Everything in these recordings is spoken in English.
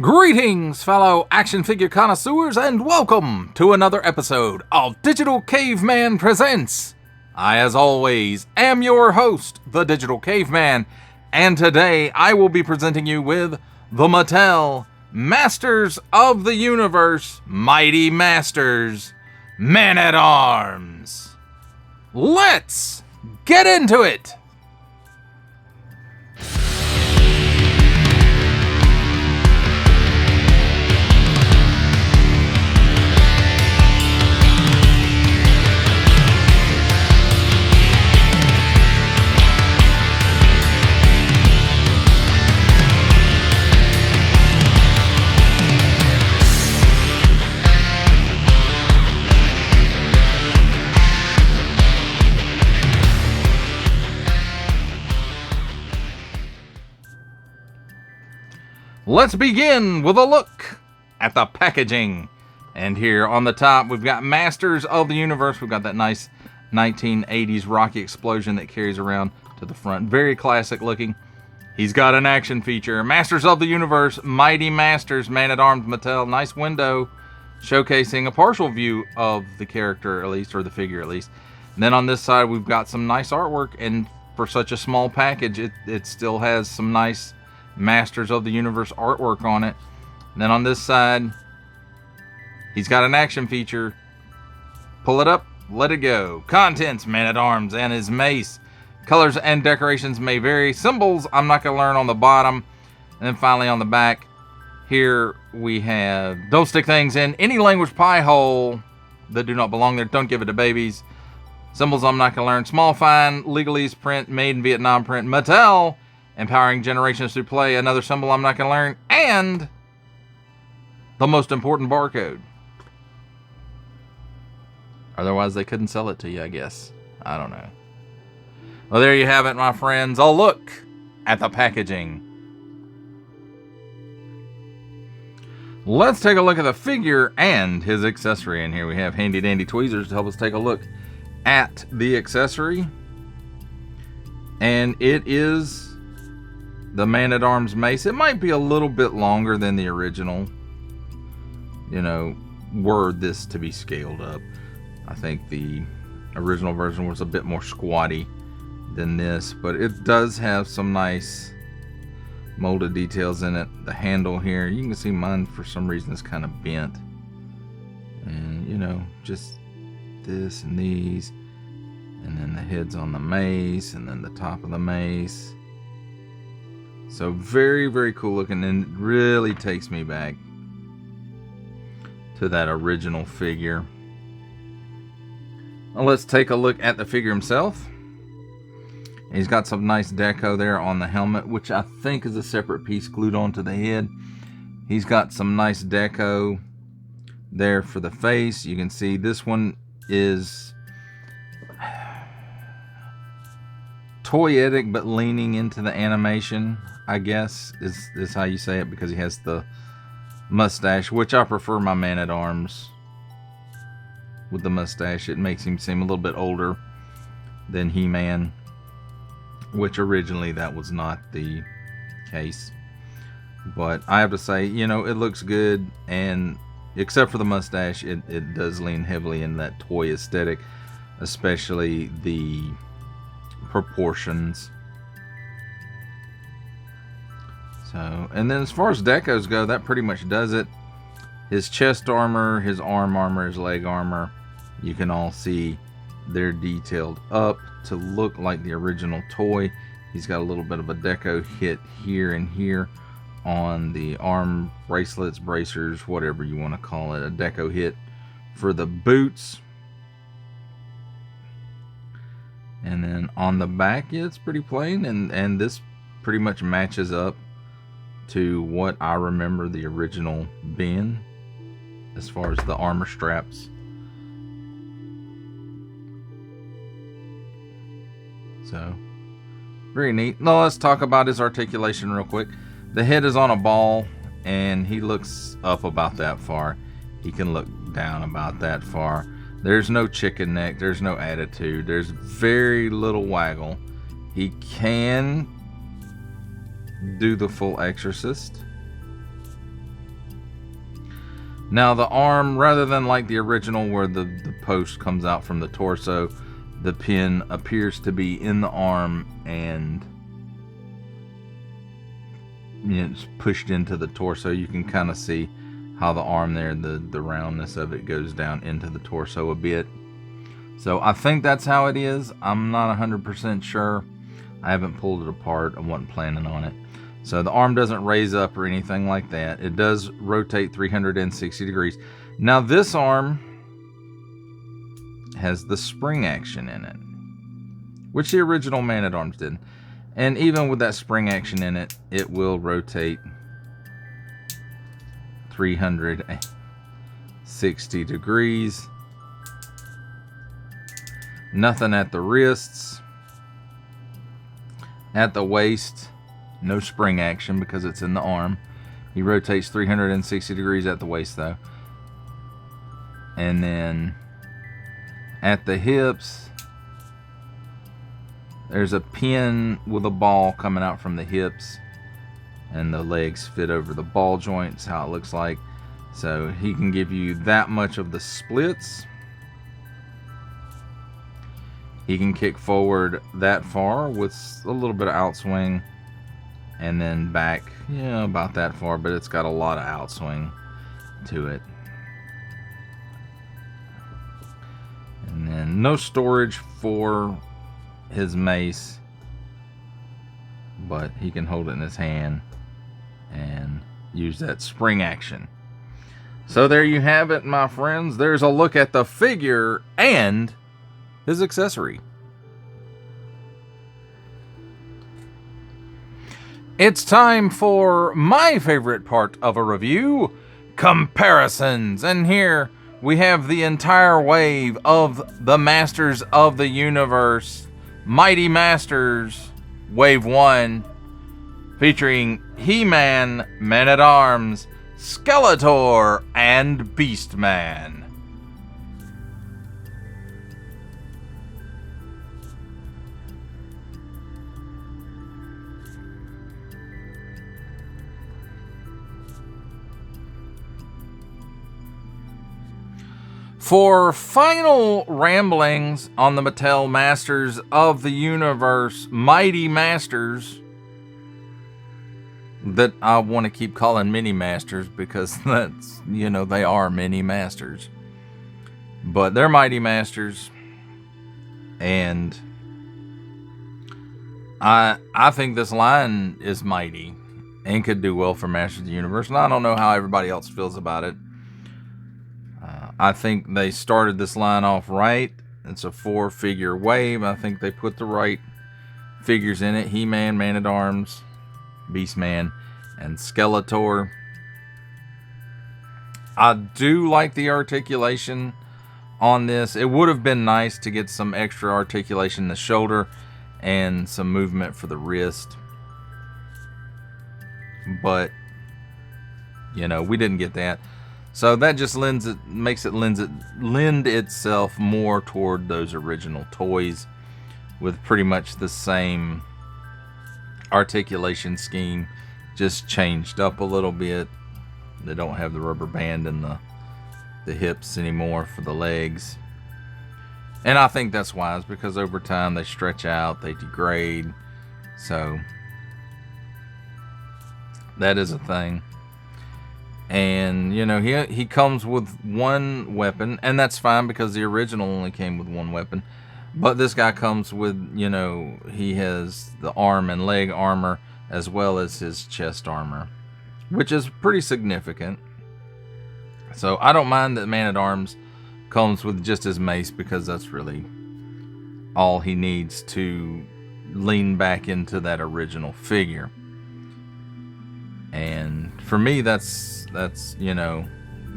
Greetings, fellow action figure connoisseurs, and welcome to another episode of Digital Caveman Presents. I, as always, am your host, the Digital Caveman, and today I will be presenting you with the Mattel Masters of the Universe Mighty Masters Man-at-Arms. Let's get into it! Let's begin with a look at the packaging. And here on the top, we've got Masters of the Universe. We've got that nice 1980s Rocky explosion that carries around to the front. Very classic looking. He's got an action feature. Masters of the Universe, Mighty Masters, Man-at-Arms Mattel. Nice window showcasing a partial view of the character, at least, or the figure, at least. And then on this side, we've got some nice artwork. And for such a small package, it still has some nice Masters of the Universe artwork on it. And then on this side, he's got an action feature. Pull it up, let it go. Contents, Man-at-Arms and his mace. Colors and decorations may vary. Symbols, I'm not going to learn on the bottom. And then finally on the back, here we have, don't stick things in any language pie hole that do not belong there. Don't give it to babies. Symbols I'm not going to learn. Small fine, legalese print, made in Vietnam print. Mattel, empowering generations through play. Another symbol I'm not going to learn. And the most important barcode. Otherwise, they couldn't sell it to you, I guess. I don't know. Well, there you have it, my friends. A look at the packaging. Let's take a look at the figure and his accessory. And here we have handy dandy tweezers to help us take a look at the accessory. And it is the Man-at-Arms mace. It might be a little bit longer than the original. You know, were this to be scaled up. I think the original version was a bit more squatty than this, but it does have some nice molded details in it. The handle here, you can see mine for some reason is kind of bent. And, you know, just this and these. And then the head's on the mace, and then the top of the mace. So very, very cool looking, and it really takes me back to that original figure. Now let's take a look at the figure himself. He's got some nice deco there on the helmet, which I think is a separate piece glued onto the head. He's got some nice deco there for the face. You can see this one is toyetic, but leaning into the animation, I guess, is how you say it, because he has the mustache, which I prefer my Man-at-Arms with the mustache. It makes him seem a little bit older than He-Man, which originally that was not the case. But I have to say, you know, it looks good, and except for the mustache, it does lean heavily in that toy aesthetic, especially the proportions. So, and then as far as decos go, that pretty much does it. His chest armor, his arm armor, his leg armor, you can all see they're detailed up to look like the original toy. He's got a little bit of a deco hit here and here on the arm bracelets, bracers, whatever you want to call it. A deco hit for the boots. And then on the back, yeah, it's pretty plain, and this pretty much matches up to what I remember the original being as far as the armor straps. So, very neat. Now let's talk about his articulation real quick. The head is on a ball, and he looks up about that far. He can look down about that far. There's no chicken neck. There's no attitude. There's very little waggle. He can do the full Exorcist. Now the arm, rather than like the original where the post comes out from the torso, the pin appears to be in the arm and it's pushed into the torso. You can kind of see how the arm there, the roundness of it goes down into the torso a bit. So I think that's how it is. I'm not 100% sure. I haven't pulled it apart. I wasn't planning on it. So the arm doesn't raise up or anything like that. It does rotate 360 degrees. Now this arm has the spring action in it, which the original Man-at-Arms did. And even with that spring action in it, it will rotate 360 degrees. Nothing at the wrists. At the waist, no spring action because it's in the arm. He rotates 360 degrees at the waist though. And then at the hips, there's a pin with a ball coming out from the hips, and the legs fit over the ball joints, how it looks like. So he can give you that much of the splits. He can kick forward that far with a little bit of outswing, and then back, yeah, about that far, but it's got a lot of outswing to it. And then no storage for his mace, but he can hold it in his hand and use that spring action. So there you have it, my friends. There's a look at the figure and his accessory. It's time for my favorite part of a review, comparisons. And here we have the entire wave of the Masters of the Universe, Mighty Masters, Wave 1, featuring He-Man, Man-at-Arms, Skeletor, and Beastman. For final ramblings on the Mattel Masters of the Universe, Mighty Masters, that I want to keep calling Mini Masters because that's, you know, they are Mini Masters. But they're Mighty Masters, and I think this line is mighty and could do well for Masters of the Universe, and I don't know how everybody else feels about it. I think they started this line off right. It's a 4-figure wave. I think they put the right figures in it. He-Man, Man-at-Arms, Beastman, and Skeletor. I do like the articulation on this. It would have been nice to get some extra articulation in the shoulder and some movement for the wrist. But, you know, we didn't get that. So that just lend itself more toward those original toys with pretty much the same articulation scheme, just changed up a little bit. They don't have the rubber band in the hips anymore for the legs. And I think that's wise because over time they stretch out, they degrade. So that is a thing. And, you know, he comes with one weapon, and that's fine because the original only came with one weapon. But this guy comes with, you know, he has the arm and leg armor as well as his chest armor, which is pretty significant. So I don't mind that Man-at-Arms comes with just his mace because that's really all he needs to lean back into that original figure. And for me, that's you know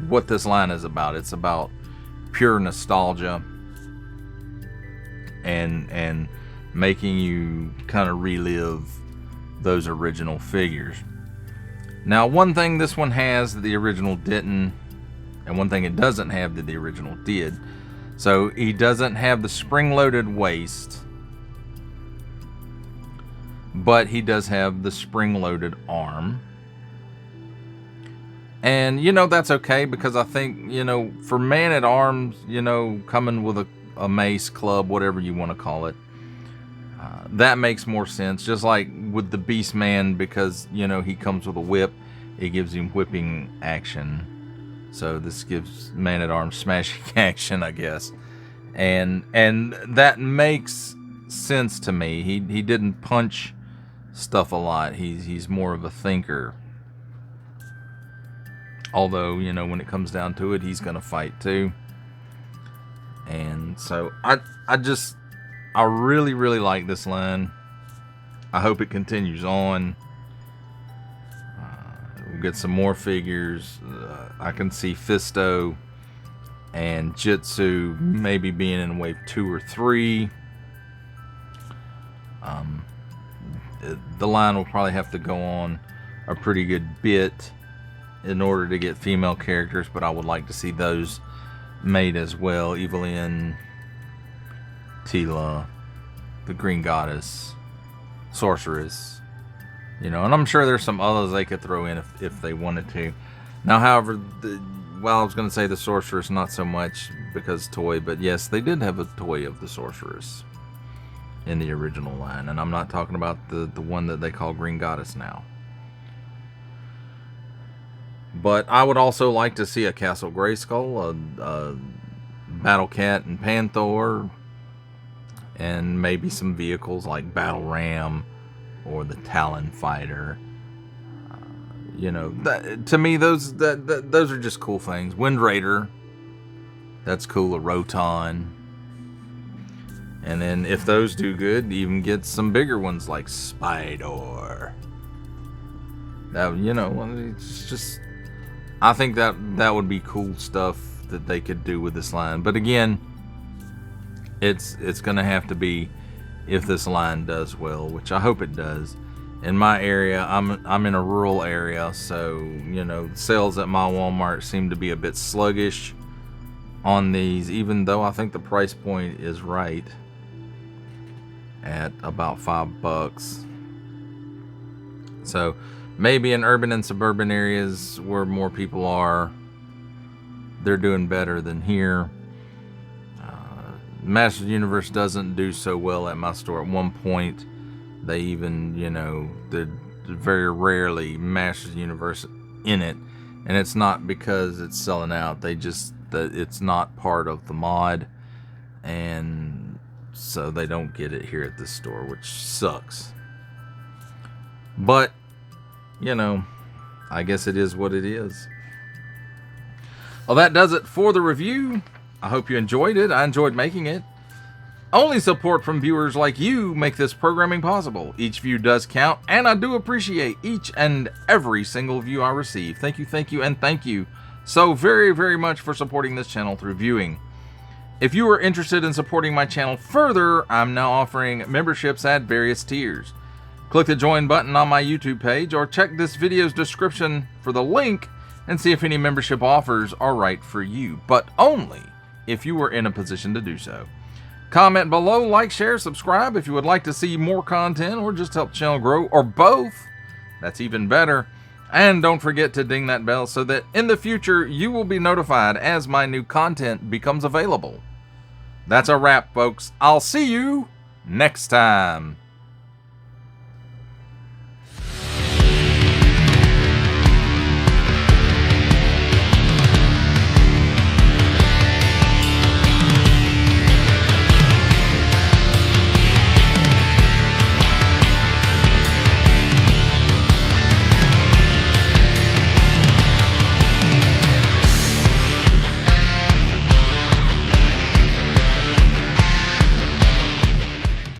what this line is about. It's about pure nostalgia and making you kind of relive those original figures. Now, one thing this one has that the original didn't, and one thing it doesn't have that the original did. So he doesn't have the spring-loaded waist, but he does have the spring-loaded arm. And, you know, that's okay, because I think, you know, for Man-at-Arms, you know, coming with a mace, club, whatever you want to call it, that makes more sense. Just like with the Beastman, because, you know, he comes with a whip, it gives him whipping action. So this gives Man-at-Arms smashing action, I guess. And that makes sense to me. He didn't punch stuff a lot. He's more of a thinker. Although, you know, when it comes down to it, he's gonna fight too. And so I really like this line. I hope it continues on. We'll get some more figures. I can see Fisto and Jitsu maybe being in wave 2 or 3. The line will probably have to go on a pretty good bit in order to get female characters, but I would like to see those made as well. Evelyn, Teela, the Green Goddess, Sorceress, you know, and I'm sure there's some others they could throw in if they wanted to. Now, however, well, I was going to say the Sorceress, not so much because toy, but yes, they did have a toy of the Sorceress in the original line, and I'm not talking about the one that they call Green Goddess now. But I would also like to see a Castle Grayskull, a Battle Cat and Panther, and maybe some vehicles like Battle Ram or the Talon Fighter. You know, to me, those are just cool things. Wind Raider, that's cool. A Roton. And then if those do good, even get some bigger ones like Spydor. That, you know, it's just, I think that would be cool stuff that they could do with this line. But again, it's gonna have to be if this line does well, which I hope it does. In my area, I'm in a rural area, so, you know, sales at my Walmart seem to be a bit sluggish on these, even though I think the price point is right at about $5. So maybe in urban and suburban areas where more people are, they're doing better than here. Masters of the Universe doesn't do so well at my store. At one point, they even, you know, did very rarely Masters of the Universe in it. And it's not because it's selling out. They just, it's not part of the mod. And so they don't get it here at this store, which sucks. But, you know, I guess it is what it is. Well, that does it for the review. I hope you enjoyed it. I enjoyed making it. Only support from viewers like you make this programming possible. Each view does count, and I do appreciate each and every single view I receive. Thank you, and thank you so very, very much for supporting this channel through viewing. If you are interested in supporting my channel further, I'm now offering memberships at various tiers. Click the join button on my YouTube page, or check this video's description for the link and see if any membership offers are right for you, but only if you are in a position to do so. Comment below, like, share, subscribe if you would like to see more content or just help the channel grow, or both. That's even better. And don't forget to ding that bell so that in the future you will be notified as my new content becomes available. That's a wrap, folks. I'll see you next time.